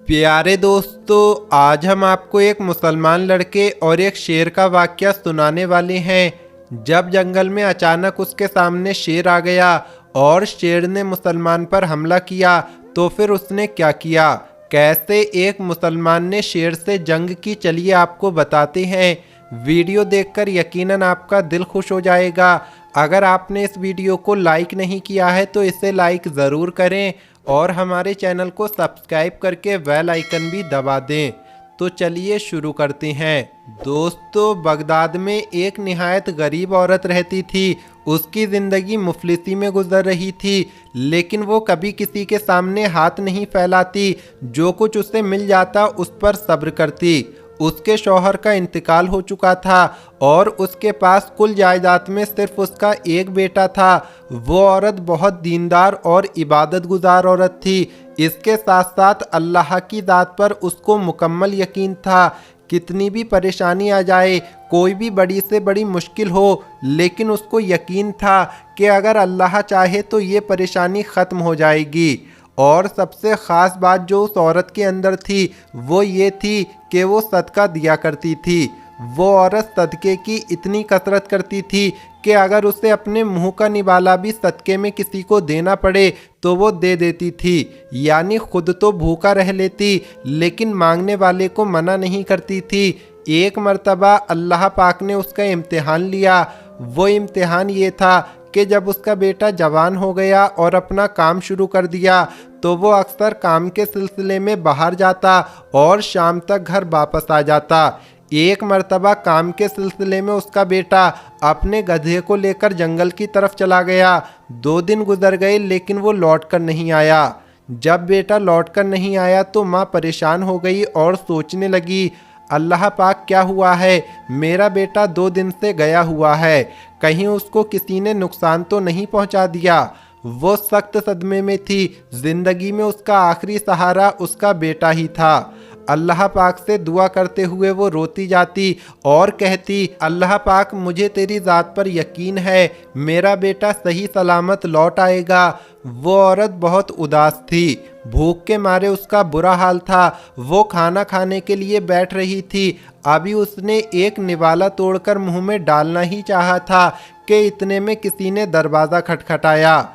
प्यारे दोस्तों, आज हम आपको एक मुसलमान लड़के और एक शेर का वाकया सुनाने वाले हैं। जब जंगल में अचानक उसके सामने शेर आ गया और शेर ने मुसलमान पर हमला किया, तो फिर उसने क्या किया, कैसे एक मुसलमान ने शेर से जंग की, चलिए आपको बताते हैं। वीडियो देखकर यकीनन आपका दिल खुश हो जाएगा। अगर आपने इस वीडियो को लाइक नहीं किया है तो इसे लाइक ज़रूर करें और हमारे चैनल को सब्सक्राइब करके बेल आइकन भी दबा दें। तो चलिए शुरू करते हैं। दोस्तों, बगदाद में एक निहायत गरीब औरत रहती थी। उसकी ज़िंदगी मुफलिसी में गुजर रही थी, लेकिन वो कभी किसी के सामने हाथ नहीं फैलाती। जो कुछ उसे मिल जाता उस पर सब्र करती। उसके शौहर का इंतकाल हो चुका था और उसके पास कुल जायदाद में सिर्फ उसका एक बेटा था। वो औरत बहुत दीनदार और इबादत गुजार औरत थी। इसके साथ साथ अल्लाह की ज़ात पर उसको मुकम्मल यकीन था। कितनी भी परेशानी आ जाए, कोई भी बड़ी से बड़ी मुश्किल हो, लेकिन उसको यकीन था कि अगर अल्लाह चाहे तो ये परेशानी ख़त्म हो जाएगी। और सबसे ख़ास बात जो उस औरत के अंदर थी वो ये थी कि वो सदका दिया करती थी। वो औरत सदक़े की इतनी कसरत करती थी कि अगर उसे अपने मुंह का निवाला भी सदक़े में किसी को देना पड़े तो वो दे देती थी। यानी खुद तो भूखा रह लेती, लेकिन मांगने वाले को मना नहीं करती थी। एक मर्तबा अल्लाह पाक ने उसका इम्तिहान लिया। वो इम्तिहान ये था कि जब उसका बेटा जवान हो गया और अपना काम शुरू कर दिया, तो वो अक्सर काम के सिलसिले में बाहर जाता और शाम तक घर वापस आ जाता। एक मर्तबा काम के सिलसिले में उसका बेटा अपने गधे को लेकर जंगल की तरफ चला गया। 2 दिन गुजर गए, लेकिन वो लौट कर नहीं आया। जब बेटा लौट कर नहीं आया तो माँ परेशान हो गई और सोचने लगी, अल्लाह पाक, क्या हुआ है? मेरा बेटा 2 दिन से गया हुआ है, कहीं उसको किसी ने नुकसान तो नहीं पहुंचा दिया। वो सख्त सदमे में थी। जिंदगी में उसका आखिरी सहारा उसका बेटा ही था। अल्लाह पाक से दुआ करते हुए वो रोती जाती और कहती, अल्लाह पाक, मुझे तेरी ज़ात पर यकीन है, मेरा बेटा सही सलामत लौट आएगा। वो औरत बहुत उदास थी। भूख के मारे उसका बुरा हाल था। वो खाना खाने के लिए बैठ रही थी। अभी उसने एक निवाला तोड़कर मुंह में डालना ही चाहा था कि इतने में किसी ने दरवाज़ा खटखटाया।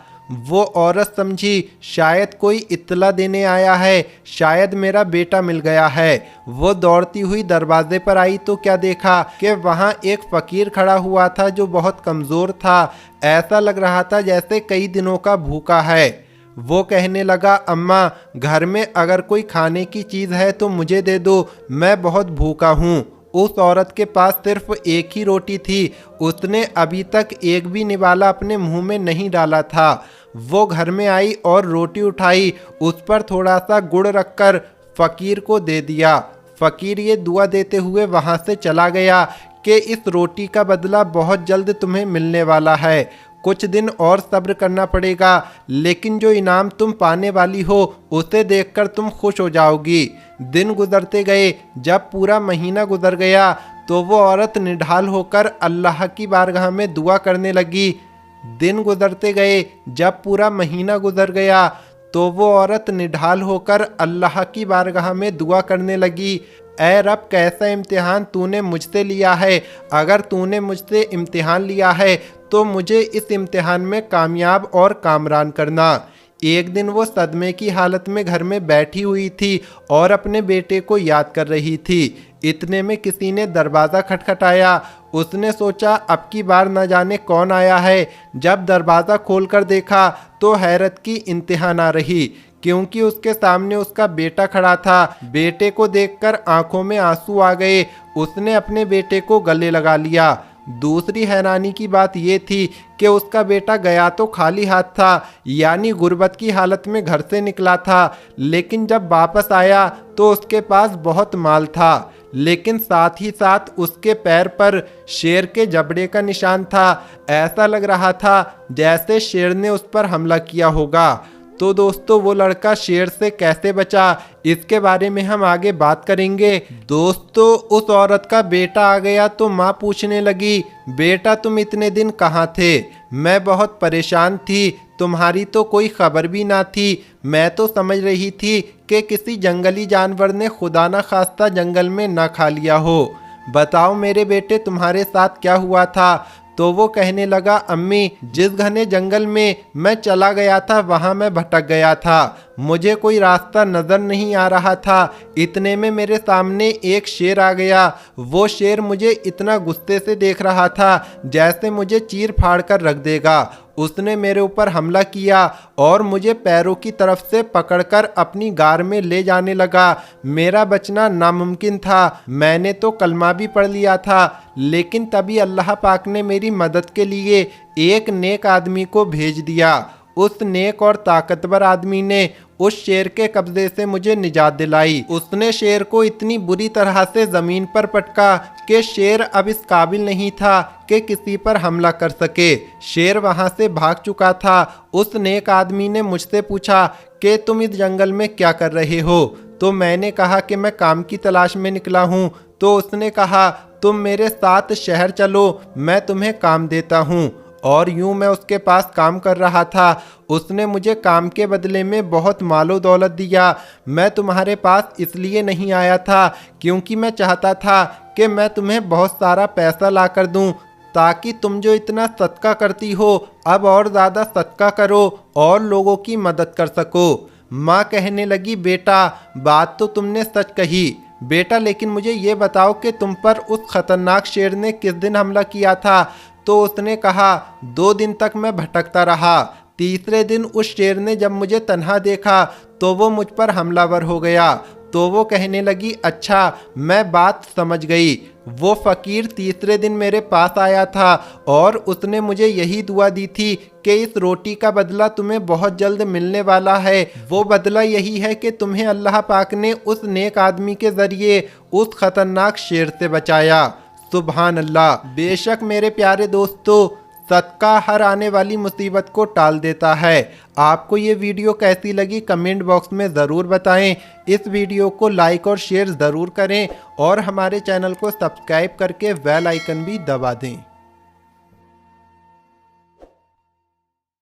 वो औरत समझी शायद कोई इत्तला देने आया है, शायद मेरा बेटा मिल गया है। वो दौड़ती हुई दरवाजे पर आई तो क्या देखा कि वहाँ एक फ़कीर खड़ा हुआ था जो बहुत कमज़ोर था। ऐसा लग रहा था जैसे कई दिनों का भूखा है। वो कहने लगा, अम्मा, घर में अगर कोई खाने की चीज़ है तो मुझे दे दो, मैं बहुत भूखा हूँ। उस औरत के पास सिर्फ एक ही रोटी थी। उसने अभी तक एक भी निवाला अपने मुंह में नहीं डाला था। वो घर में आई और रोटी उठाई, उस पर थोड़ा सा गुड़ रखकर फ़कीर को दे दिया। फ़कीर ये दुआ देते हुए वहाँ से चला गया कि इस रोटी का बदला बहुत जल्द तुम्हें मिलने वाला है। कुछ दिन और सब्र करना पड़ेगा, लेकिन जो इनाम तुम पाने वाली हो उसे देखकर तुम खुश हो जाओगी। दिन गुजरते गए। जब पूरा महीना गुजर गया तो वो औरत निढाल होकर अल्लाह की बारगाह में दुआ करने लगी। दिन गुजरते गए। जब पूरा महीना गुजर गया तो वो औरत निढाल होकर अल्लाह की बारगाह में दुआ करने लगी, ऐ रब, कैसा इम्तिहान तूने मुझसे लिया है। अगर तूने मुझसे इम्तिहान लिया है तो मुझे इस इम्तिहान में कामयाब और कामरान करना। एक दिन वो सदमे की हालत में घर में बैठी हुई थी और अपने बेटे को याद कर रही थी। इतने में किसी ने दरवाज़ा खटखटाया। उसने सोचा अब की बार न जाने कौन आया है। जब दरवाज़ा खोलकर देखा तो हैरत की इंतहा ना रही, क्योंकि उसके सामने उसका बेटा खड़ा था। बेटे को देखकर आंखों में आंसू आ गए। उसने अपने बेटे को गले लगा लिया। दूसरी हैरानी की बात यह थी कि उसका बेटा गया तो खाली हाथ था, यानी गुर्बत की हालत में घर से निकला था, लेकिन जब वापस आया तो उसके पास बहुत माल था, लेकिन साथ ही साथ उसके पैर पर शेर के जबड़े का निशान था। ऐसा लग रहा था जैसे शेर ने उस पर हमला किया होगा। तो दोस्तों, वो लड़का शेर से कैसे बचा, इसके बारे में हम आगे बात करेंगे। दोस्तों, उस औरत का बेटा आ गया तो माँ पूछने लगी, बेटा तुम इतने दिन कहाँ थे? मैं बहुत परेशान थी, तुम्हारी तो कोई खबर भी ना थी। मैं तो समझ रही थी कि किसी जंगली जानवर ने खुदा न खास्ता जंगल में न खा लिया हो। बताओ मेरे बेटे, तुम्हारे साथ क्या हुआ था? तो वो कहने लगा, अम्मी, जिस घने जंगल में मैं चला गया था वहाँ मैं भटक गया था। मुझे कोई रास्ता नज़र नहीं आ रहा था। इतने में मेरे सामने एक शेर आ गया। वो शेर मुझे इतना गुस्से से देख रहा था जैसे मुझे चीर फाड़ कर रख देगा। उसने मेरे ऊपर हमला किया और मुझे पैरों की तरफ से पकड़कर अपनी गार में ले जाने लगा। मेरा बचना नामुमकिन था। मैंने तो कलमा भी पढ़ लिया था, लेकिन तभी अल्लाह पाक ने मेरी मदद के लिए एक नेक आदमी को भेज दिया। उस नेक और ताकतवर आदमी ने उस शेर के कब्जे से मुझे निजात दिलाई। उसने शेर को इतनी बुरी तरह से जमीन पर पटका कि शेर अब इस काबिल नहीं था कि किसी पर हमला कर सके। शेर वहां से भाग चुका था। उस नेक आदमी ने मुझसे पूछा कि तुम इस जंगल में क्या कर रहे हो? तो मैंने कहा कि मैं काम की तलाश में निकला हूँ। तो उसने कहा, तुम मेरे साथ शहर चलो, मैं तुम्हें काम देता हूँ। और यूं मैं उसके पास काम कर रहा था। उसने मुझे काम के बदले में बहुत मालो दौलत दिया। मैं तुम्हारे पास इसलिए नहीं आया था क्योंकि मैं चाहता था कि मैं तुम्हें बहुत सारा पैसा ला कर दूँ, ताकि तुम जो इतना सदका करती हो अब और ज़्यादा सदका करो और लोगों की मदद कर सको। माँ कहने लगी, बेटा, बात तो तुमने सच कही बेटा, लेकिन मुझे ये बताओ कि तुम पर उस खतरनाक शेर ने किस दिन हमला किया था? तो उसने कहा, 2 दिन तक मैं भटकता रहा। तीसरे दिन उस शेर ने जब मुझे तन्हा देखा तो वो मुझ पर हमलावर हो गया। तो वो कहने लगी, अच्छा, मैं बात समझ गई। वो फ़कीर तीसरे दिन मेरे पास आया था और उसने मुझे यही दुआ दी थी कि इस रोटी का बदला तुम्हें बहुत जल्द मिलने वाला है। वो बदला यही है कि तुम्हें अल्लाह पाक ने उस नेक आदमी के ज़रिए उस खतरनाक शेर से बचाया। सुभान अल्लाह। बेशक मेरे प्यारे दोस्तों, सदका हर आने वाली मुसीबत को टाल देता है। आपको ये वीडियो कैसी लगी कमेंट बॉक्स में ज़रूर बताएं। इस वीडियो को लाइक और शेयर ज़रूर करें और हमारे चैनल को सब्सक्राइब करके बेल आइकन भी दबा दें।